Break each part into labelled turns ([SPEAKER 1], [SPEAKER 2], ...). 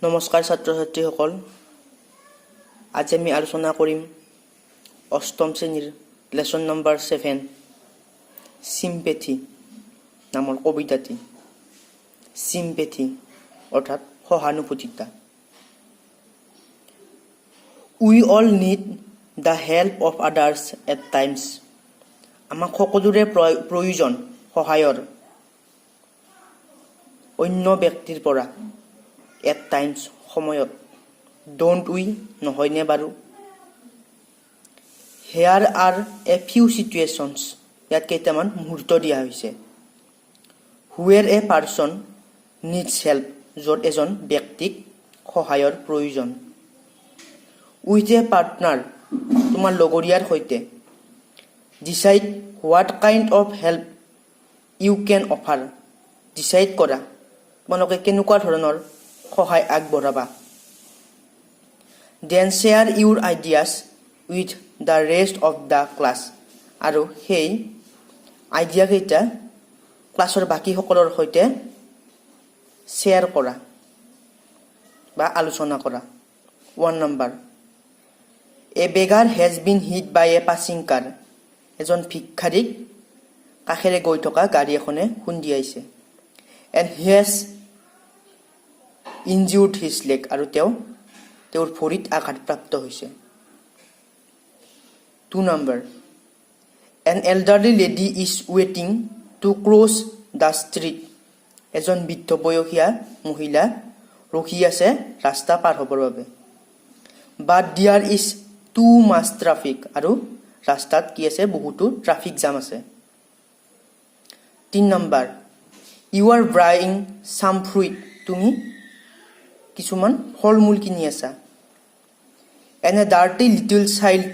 [SPEAKER 1] নমস্কাৰ ছাত্ৰ ছাত্ৰীসকল, আজি আমি আলোচনা কৰিম অষ্টম শ্ৰেণীৰ লেচন নম্বৰ 7 চিম্পেথি নামৰ কবিতাটি। চিম্পেথি অৰ্থাৎ সহানুভূতিতা। We all need the help of others at times. আমাক সকলোৰে প্ৰয়োজন সহায়ৰ অন্য ব্যক্তিৰ পৰা। এট টাইমছ সময়ত। ডোণ্ট উই নহয়নে বাৰু? Here are a few situations, ইয়াত কেইটামান মুহূৰ্ত দিয়া হৈছে। Where a person needs help, য'ত এজন ব্যক্তিক সহায়ৰ প্ৰয়োজন। উইথ এ পাৰ্টনাৰ, তোমাৰ লগৰীয়াৰ সৈতে। Decide what kind of help you can offer, decide কৰা তোমালোকে কেনেকুৱা ধৰণৰ সহায় আগবঢ়াবা। Then share your ideas with the rest of the class, আৰু সেই আইডিয়াকেইটা ক্লাছৰ বাকীসকলৰ সৈতে শ্বেয়াৰ কৰা বা আলোচনা কৰা। 1 number, a beggar has been hit by a passing car, এজন ভিক্ষাৰীক কাষেৰে গৈ থকা গাড়ী এখনে খুন্দিয়াইছে। And he has injured his leg, আৰু তেওঁৰ ভৰিত আঘাতপ্ৰাপ্ত হৈছে। 2 number, an elderly lady is ৱেটিং টু ক্ৰছ দ্য ষ্ট্ৰীট, এজন বৃদ্ধ বয়সীয়া মহিলা ৰখি আছে ৰাস্তা পাৰ হ'বৰ বাবে। বাট দিয়াৰ ইজ টু মাছ ট্ৰাফিক, আৰু ৰাস্তাত কি আছে? বহুতো ট্ৰাফিক জাম আছে। 3 নম্বৰ, ইউ আৰ ব্ৰাইং চাম ফ্ৰুইট, তুমি কিছুমান ফল মূল কিনি আছা। An a dirty little child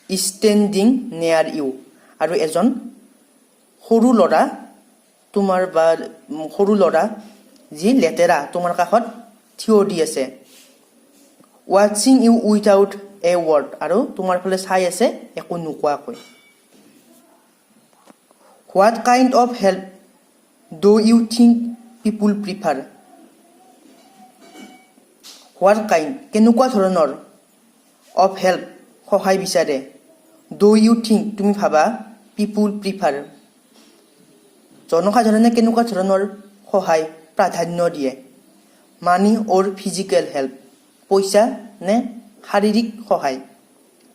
[SPEAKER 1] is standing near you, আৰু এজন সৰু ল'ৰা যি লেতেৰা তোমাৰ কাষত থিয় দি আছে। ৱাটছিং ইউ উইথাউট এ ৱৰ্ড, আৰু তোমাৰ ফালে চাই আছে একো নোকোৱাকৈ। What kind of help do you think people prefer, what kind কেনেকুৱা ধৰণৰ অফ হেল্প সহায় বিচাৰে। ডু ইউ থিংক তুমি ভাবা, পিপুল প্ৰিফাৰ জনসাধাৰণে কেনেকুৱা ধৰণৰ সহায় প্ৰাধান্য দিয়ে। মানি অৰ ফিজিকেল হেল্প, পইচা নে শাৰীৰিক সহায়।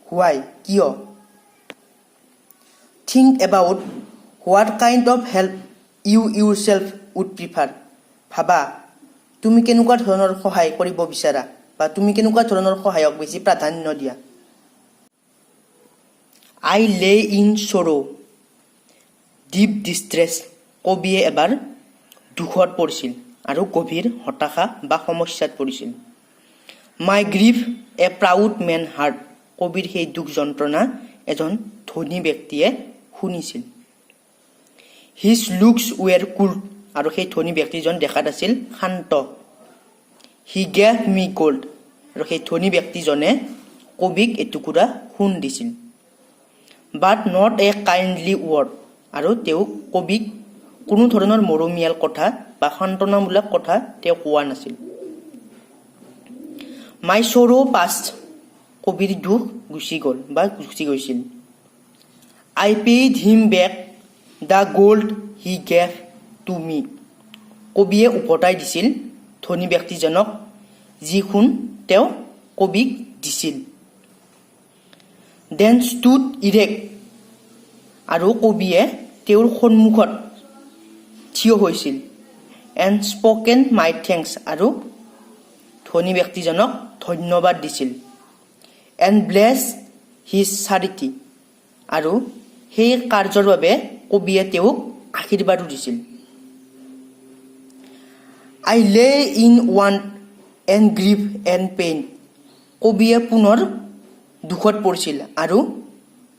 [SPEAKER 1] হোৱাই কিয়। Think about what kind of help you yourself would prefer, ভাবা তুমি কেনেকুৱা ধৰণৰ সহায় কৰিব বিচাৰা বা তুমি কেনেকুৱা ধৰণৰ সহায়ক বেছি প্ৰাধান্য দিয়া। আই লে ইন চৰো ডিপ ডিষ্ট্ৰেছ, কবিয়ে এবাৰ দুখত পৰিছিল আৰু গভীৰ হতাশা বা সমস্যাত পৰিছিল। মাই গ্ৰীফ এ প্ৰাউড মেন হাৰ্ট, কবিৰ সেই দুখ যন্ত্ৰণা এজন ধনী ব্যক্তিয়ে শুনিছিল। হিজ লুকছ ৱেৰ কুল, আৰু সেই ধনী ব্যক্তিজন দেখাত আছিল শান্ত। হি গেভ মি গ'ল্ড, আৰু সেই ধনী ব্যক্তিজনে কবিক এটুকুৰা সোণ দিছিল। বাট নট এ কাইণ্ডলি ৱৰ্ড, আৰু তেওঁ কবিক কোনো ধৰণৰ মৰমীয়াল কথা বা সান্তনামূলক কথা তেওঁ কোৱা নাছিল। মাই চৰো পাষ্ট, কবিৰ দুখ গুচি গ'ল বা গুচি গৈছিল। I paid him back the gold he gave to me, কবিয়ে উভতাই দিছিল ধনী ব্যক্তিজনক যি সোণ তেওঁ কবিক দিছিল। দেন ষ্টুড ইৰেক্ট, আৰু কবিয়ে তেওঁৰ সন্মুখত থিয় হৈছিল। এণ্ড স্পকেন মাই থেংকছ, আৰু ধনী ব্যক্তিজনক ধন্যবাদ দিছিল। এণ্ড ব্লেছ হিজ চাৰিটি, আৰু সেই কাৰ্যৰ বাবে কবিয়ে তেওঁক আশীৰ্বাদো দিছিল। I lay in want and grieve and pain, কবিয়ে পুনৰ দুখত পৰিছিল আৰু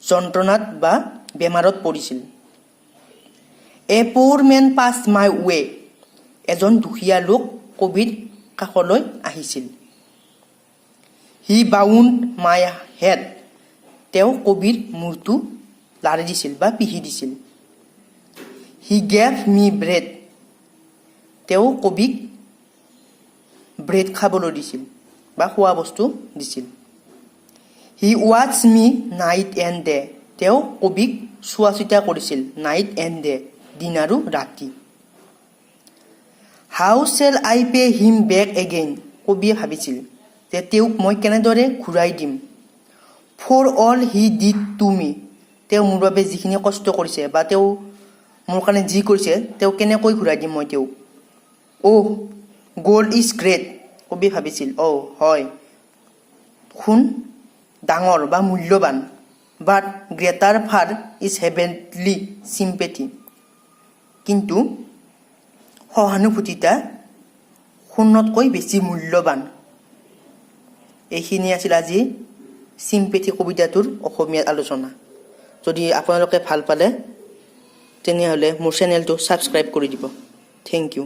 [SPEAKER 1] যন্ত্ৰণাত বা বেমাৰত পৰিছিল। এ প'ৰ মেন পাছ মাই ৱে, এজন দুখীয়া লোক কবিৰ কাষলৈ আহিছিল। হি বাউণ্ড মাই হেড, তেওঁ কবিৰ মূৰটো লাৰি দিছিল বা পিহি দিছিল। হি গেভ মি ব্ৰেড, তেওঁ কবিক ব্ৰেড খাবলৈ দিছিল বা খোৱা বস্তু দিছিল। হি ৱাটছ মি নাইট এণ্ড ডে, তেওঁ কবিক চোৱা চিতা কৰিছিল নাইট এণ্ড ডে, দিন আৰু ৰাতি। How shall I pay him back again, কবিয়ে ভাবিছিল যে তেওঁক মই কেনেদৰে ঘূৰাই দিম। For all he did to me, তেওঁ মোৰ বাবে যিখিনি কষ্ট কৰিছে বা তেওঁ মোৰ কাৰণে যি কৰিছে তেওঁ কেনেকৈ ঘূৰাই দিম মই তেওঁক। অ' গ'ল্ড ইজ গ্ৰেট, কবিয়ে ভাবিছিল হয় সোণ ডাঙৰ বা মূল্যৱান। But greater far is heavenly sympathy, কিন্তু সহানুভূতিতা সোণতকৈ বেছি মূল্যৱান। এইখিনি আছিল আজি চিম্পেথি কবিতাটোৰ অসমীয়াত আলোচনা। যদি আপোনালোকে ভাল পালে তেনেহ'লে মোৰ চেনেলটো ছাবস্ক্ৰাইব কৰি দিব। Thank U.